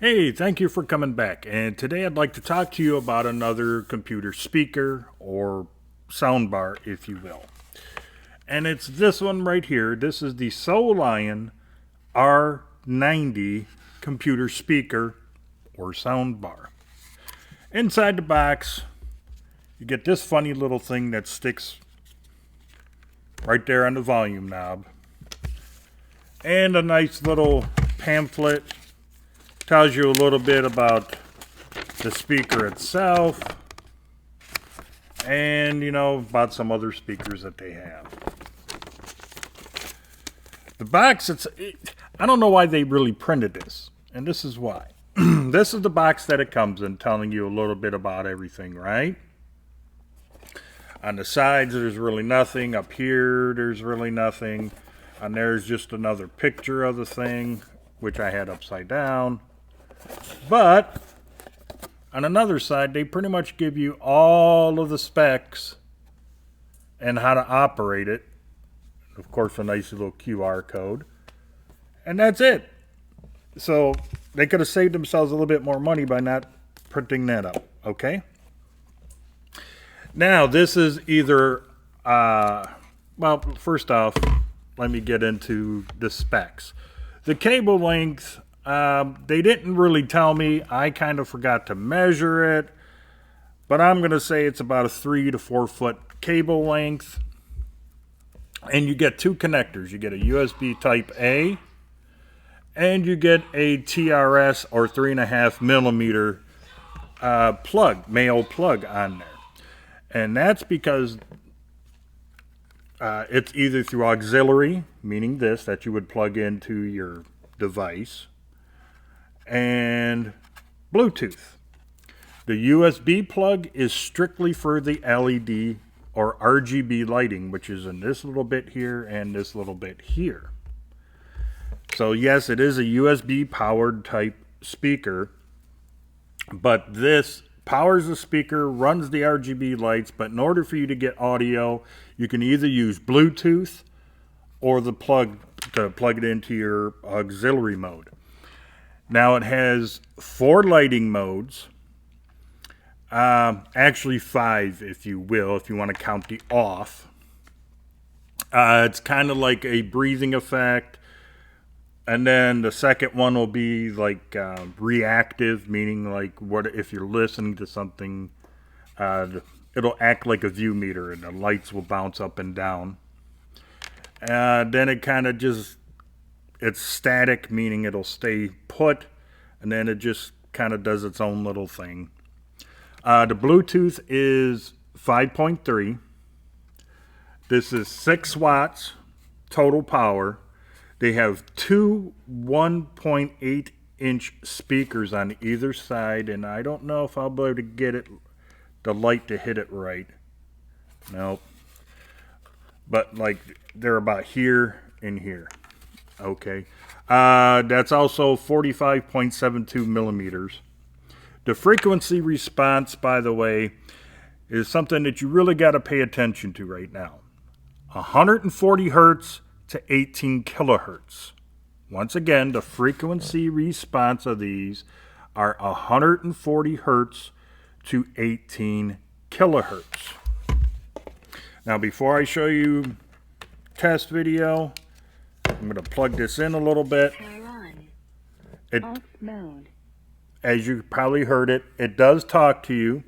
Hey, thank you for coming back. And today I'd like to talk to you about another computer speaker or soundbar, if you will. And it's this one right here. This is the Soulion R90 computer speaker or soundbar. Inside the box, you get this funny little thing that sticks right there on the volume knob. And a nice little pamphlet. Tells you a little bit about the speaker itself and, about some other speakers that they have. The box, I don't know why they really printed this, and this is why. This is the box that it comes in, telling you a little bit about everything, right? On the sides, there's really nothing. Up here, there's really nothing. And there's just another picture of the thing, which I had upside down. But on another side, they pretty much give you all of the specs and how to operate it. Of course, a nice little QR code. And that's it. So they could have saved themselves a little bit more money by not printing that up. Okay? Now, this is either, well, first off, let me get into the specs. The cable length, they didn't really tell me. I kind of forgot to measure it. But I'm going to say it's about a 3 to 4 foot cable length. And you get two connectors. You get a USB type A. And you get a TRS or 3.5 millimeter male plug on there. And that's because it's either through auxiliary, meaning this, that you would plug into your device, and Bluetooth. The USB plug is strictly for the LED or RGB lighting, which is in this little bit here and this little bit here. So yes, it is a USB powered type speaker, but this powers the speaker, runs the RGB lights, but in order for you to get audio, you can either use Bluetooth or the plug to plug it into your auxiliary mode. Now it has 4 lighting modes, actually 5 if you will, if you want to count the off. It's kind of like a breathing effect. And then the second one will be like reactive, meaning like what if you're listening to something, it'll act like a view meter and the lights will bounce up and down. Then it kind of it's static, meaning it'll stay put, and then it just kind of does its own little thing. The Bluetooth is 5.3. This is 6 watts total power. They have 2 1.8 inch speakers on either side, and I don't know if I'll be able to get the light to hit it right. Nope. But like they're about here and here. Okay. That's also 45.72 millimeters. The frequency response, by the way, is something that you really got to pay attention to right now. 140 hertz to 18 kilohertz. Once again, the frequency response of these are 140 hertz to 18 kilohertz. Now, before I show you test video, I'm going to plug this in a little bit. Off mode. As you probably heard it does talk to you.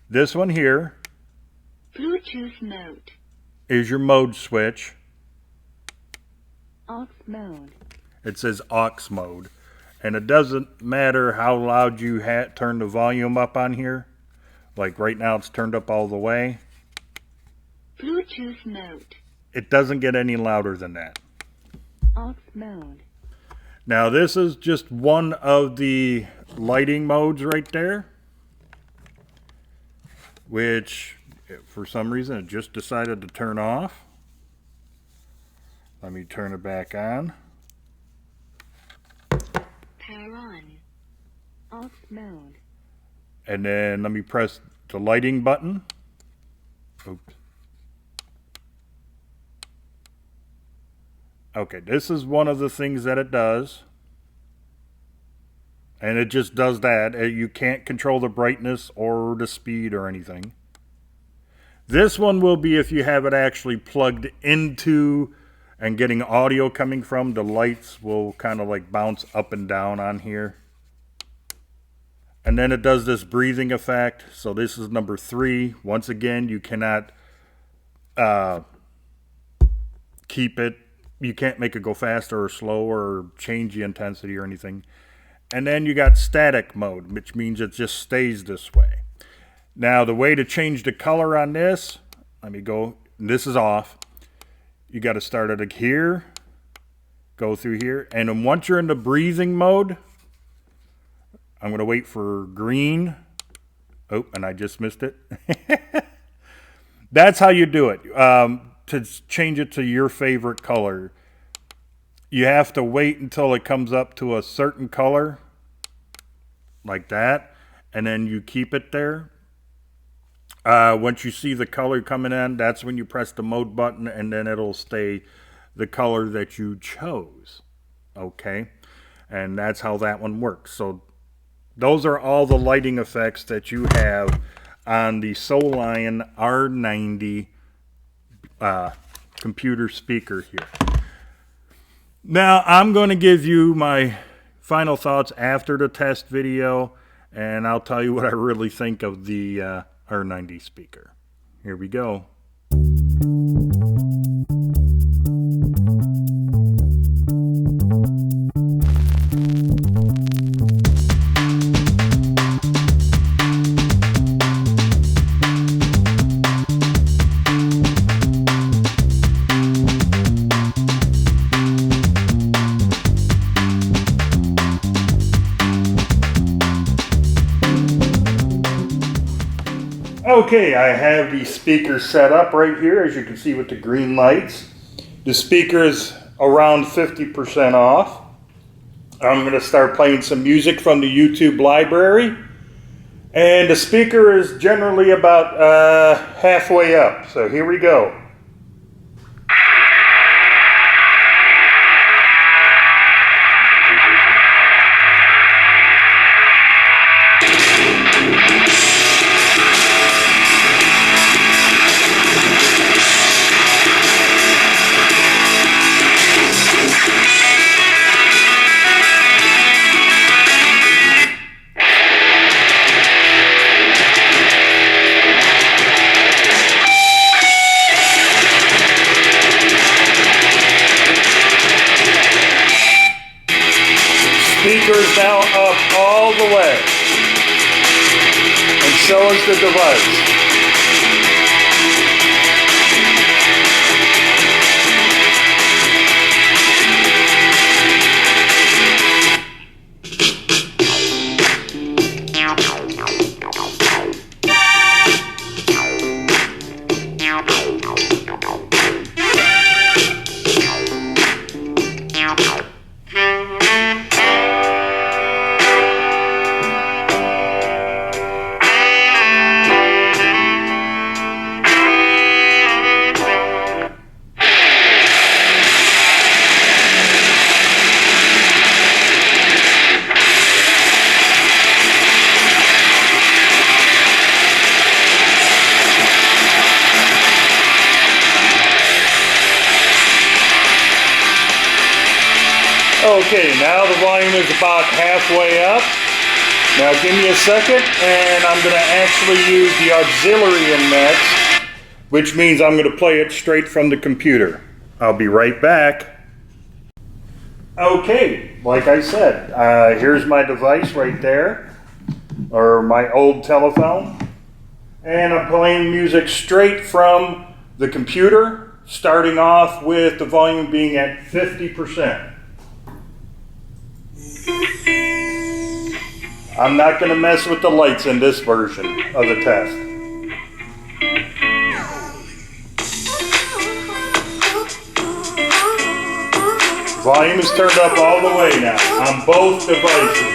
This one here, Bluetooth mode, is your mode switch. Aux mode. It says aux mode. And it doesn't matter how loud you turn the volume up on here. Like right now it's turned up all the way. Bluetooth mode. It doesn't get any louder than that. Aux mode. Now this is just one of the lighting modes right there, which for some reason it just decided to turn off. Let me turn it back on. Power on. Off mode. And then let me press the lighting button. Oops. Okay, this is one of the things that it does. And it just does that. You can't control the brightness or the speed or anything. This one will be if you have it actually plugged into and getting audio coming from. The lights will kind of like bounce up and down on here. And then it does this breathing effect. So this is number 3. Once again, you cannot keep it. You can't make it go faster or slower or change the intensity or anything. And then you got static mode, which means it just stays this way. Now, the way to change the color on this, let me go. This is off. You got to start it here, go through here. And then once you're in the breathing mode, I'm going to wait for green. Oh, and I just missed it. That's how you do it. To change it to your favorite color, you have to wait until it comes up to a certain color, like that, and then you keep it there. Once you see the color coming in, that's when you press the mode button, and then it'll stay the color that you chose. Okay? And that's how that one works. So those are all the lighting effects that you have on the Soulion R90 computer speaker here. Now, I'm going to give you my final thoughts after the test video, and I'll tell you what I really think of the R90 speaker. Here we go. Okay, I have the speaker set up right here, as you can see with the green lights. The speaker is around 50% off. I'm going to start playing some music from the YouTube library. And the speaker is generally about halfway up. So here we go. Speaker is now up all the way, and so is the device. Okay, now the volume is about halfway up. Now give me a second, and I'm going to actually use the auxiliary in next, which means I'm going to play it straight from the computer. I'll be right back. Okay, like I said, here's my device right there, or my old telephone, and I'm playing music straight from the computer, starting off with the volume being at 50%. I'm not going to mess with the lights in this version of the test. Volume is turned up all the way now on both devices.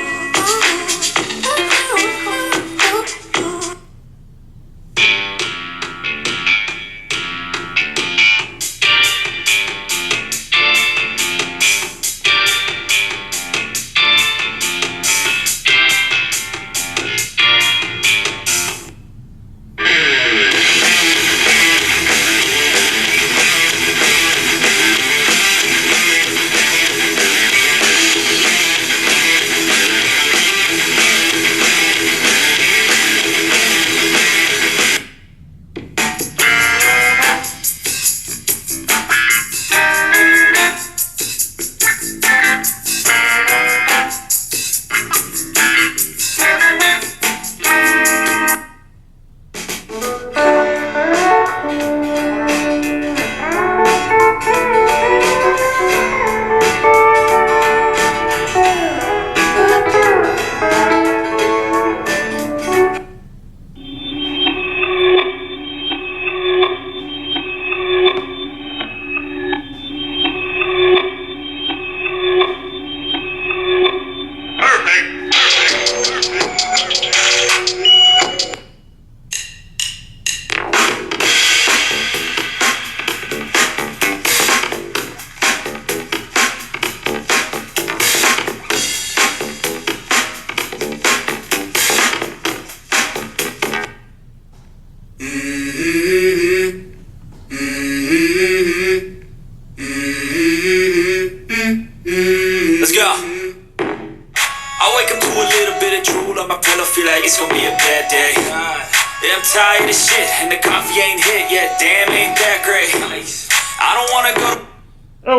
wake up to a little bit of drool on my pillow, feel like it's gonna be a bad day. Yeah, I'm tired of shit, and the coffee ain't hit yet. Damn, ain't that great. I don't wanna go.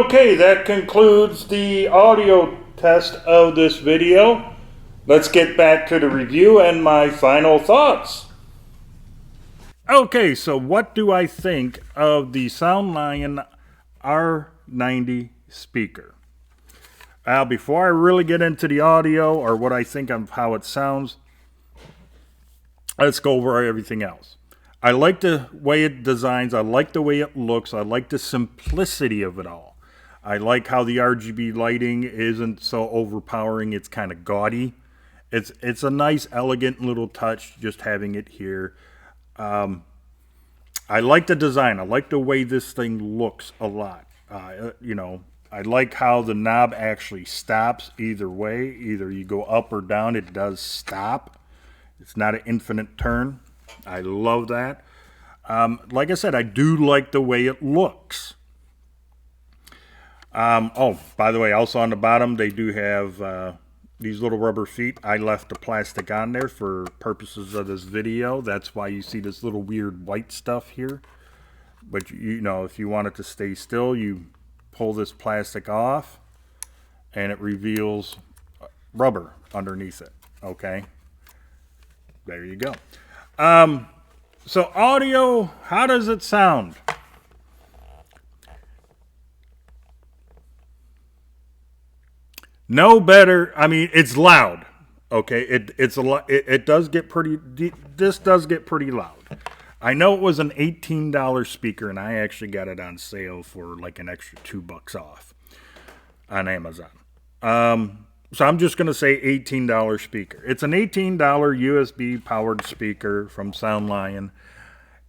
Okay, that concludes the audio test of this video. Let's get back to the review and my final thoughts. Okay, so what do I think of the Soulion R90 speaker? Before I really get into the audio or what I think of how it sounds, let's go over everything else. I like the way it designs. I like the way it looks. I like the simplicity of it all. I like how the RGB lighting isn't so overpowering. It's kind of gaudy. It's a nice, elegant little touch just having it here. I like the design. I like the way this thing looks a lot. I like how the knob actually stops either way. Either you go up or down, it does stop. It's not an infinite turn. I love that. Like I said, I do like the way it looks. Oh, by the way, also on the bottom, they do have these little rubber feet. I left the plastic on there for purposes of this video. That's why you see this little weird white stuff here. But, if you want it to stay still, you pull this plastic off, and it reveals rubber underneath it. Okay? There you go. So audio, how does it sound? No better. I mean, it's loud. Okay, it's a lot. It does get pretty. This does get pretty loud. I know it was an $18 speaker, and I actually got it on sale for like an extra $2 off on Amazon. So I'm just going to say $18 speaker. It's an $18 USB powered speaker from Soulion.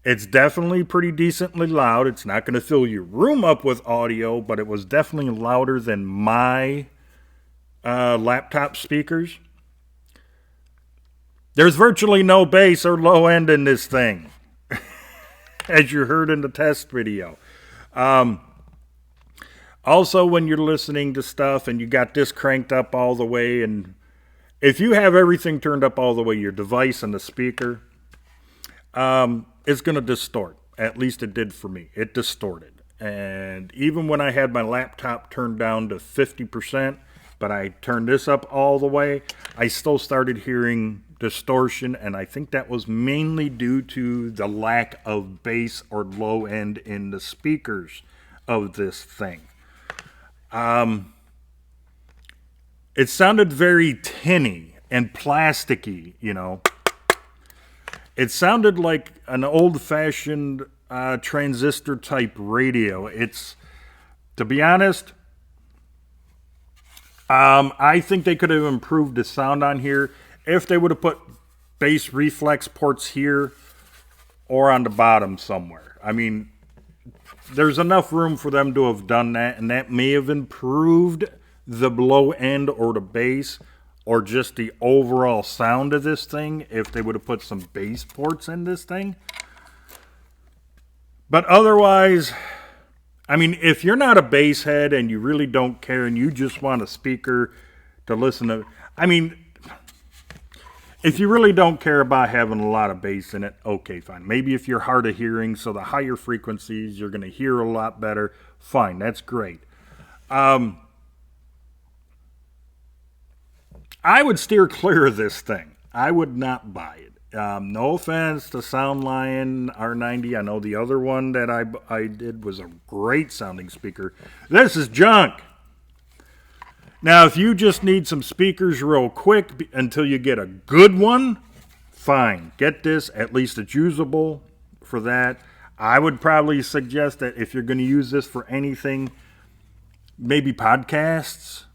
It's definitely pretty decently loud. It's not going to fill your room up with audio, but it was definitely louder than my laptop speakers. There's virtually no bass or low end in this thing, as you heard in the test video. Also, when you're listening to stuff and you got this cranked up all the way, and if you have everything turned up all the way, your device and the speaker, it's going to distort. At least it did for me. It distorted. And even when I had my laptop turned down to 50%, but I turned this up all the way, I still started hearing distortion, and I think that was mainly due to the lack of bass or low end in the speakers of this thing. It sounded very tinny and plasticky, It sounded like an old-fashioned transistor-type radio. To be honest, I think they could have improved the sound on here if they would have put bass reflex ports here or on the bottom somewhere. I mean, there's enough room for them to have done that, and that may have improved the low end or the bass or just the overall sound of this thing if they would have put some bass ports in this thing. But otherwise, I mean, if you're not a bass head and you really don't care and you just want a speaker to listen to, I mean, if you really don't care about having a lot of bass in it, okay, fine. Maybe if you're hard of hearing, so the higher frequencies, you're going to hear a lot better, fine, that's great. I would steer clear of this thing. I would not buy it. No offense to Soulion R90. I know the other one that I did was a great sounding speaker. This is junk. Now, if you just need some speakers real quick until you get a good one, fine. Get this. At least it's usable for that. I would probably suggest that if you're going to use this for anything, maybe podcasts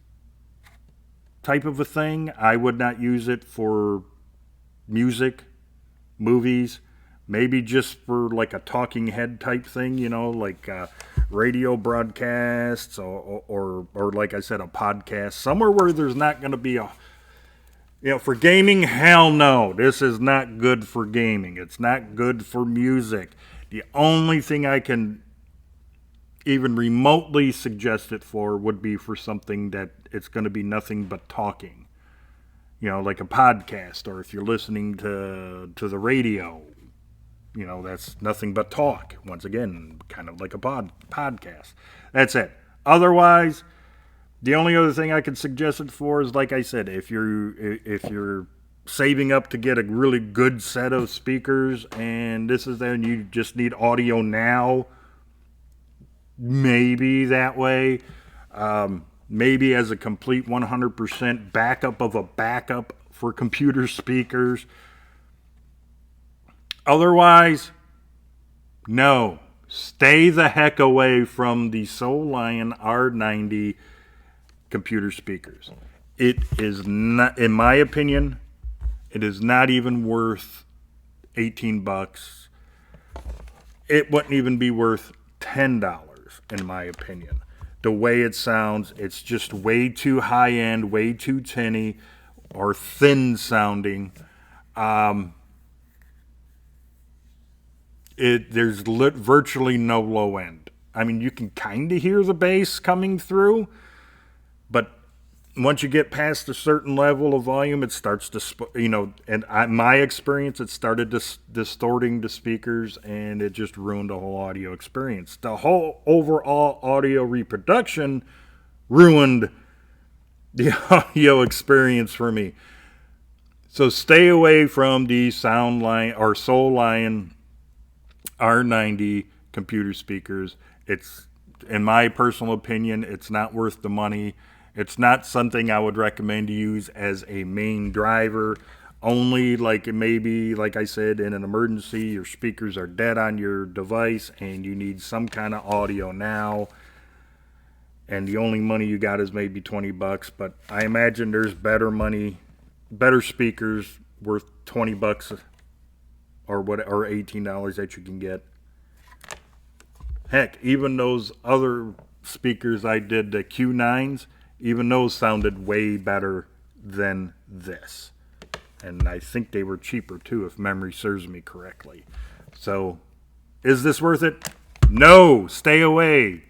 type of a thing. I would not use it for music, movies, maybe just for like a talking head type thing, like radio broadcasts or like I said, a podcast, somewhere where there's not going to be for gaming, hell no. This is not good for gaming. It's not good for music. The only thing I can even remotely suggest it for would be for something that it's going to be nothing but talking. you know, like a podcast, or if you're listening to the radio, you know, that's nothing but talk. Once again, kind of like a podcast. That's it. Otherwise, the only other thing I could suggest it for is, like I said, if you're saving up to get a really good set of speakers, and this is then you just need audio now, maybe that way. Maybe as a complete 100% backup of a backup for computer speakers. Otherwise, no. Stay the heck away from the Soulion R90 computer speakers. It is not, in my opinion, it is not even worth 18 bucks. It wouldn't even be worth $10 in my opinion. The way it sounds, it's just way too high end, way too tinny or thin sounding. There's virtually no low end. I mean, you can kind of hear the bass coming through, but once you get past a certain level of volume, it starts to, and my experience, it started distorting the speakers, and it just ruined the whole audio experience. The whole overall audio reproduction ruined the audio experience for me. So stay away from the Soulion R90 computer speakers. It's, in my personal opinion, it's not worth the money. It's not something I would recommend to use as a main driver. Only like maybe, like I said, in an emergency, your speakers are dead on your device and you need some kind of audio now. And the only money you got is maybe 20 bucks. But I imagine there's better speakers worth 20 bucks or $18 that you can get. Heck, even those other speakers I did, the Q9s, even those sounded way better than this. And I think they were cheaper too, if memory serves me correctly. So, is this worth it? No! Stay away!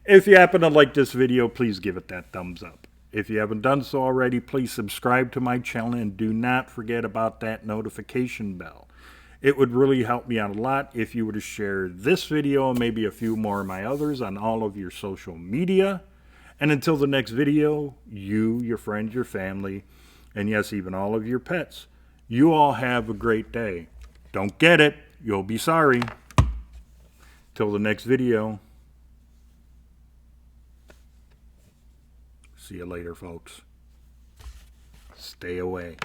If you happen to like this video, please give it that thumbs up. If you haven't done so already, please subscribe to my channel and do not forget about that notification bell. It would really help me out a lot if you were to share this video and maybe a few more of my others on all of your social media. And until the next video, you, your friends, your family, and yes, even all of your pets, you all have a great day. Don't get it, you'll be sorry. Till the next video. See you later, folks. Stay away.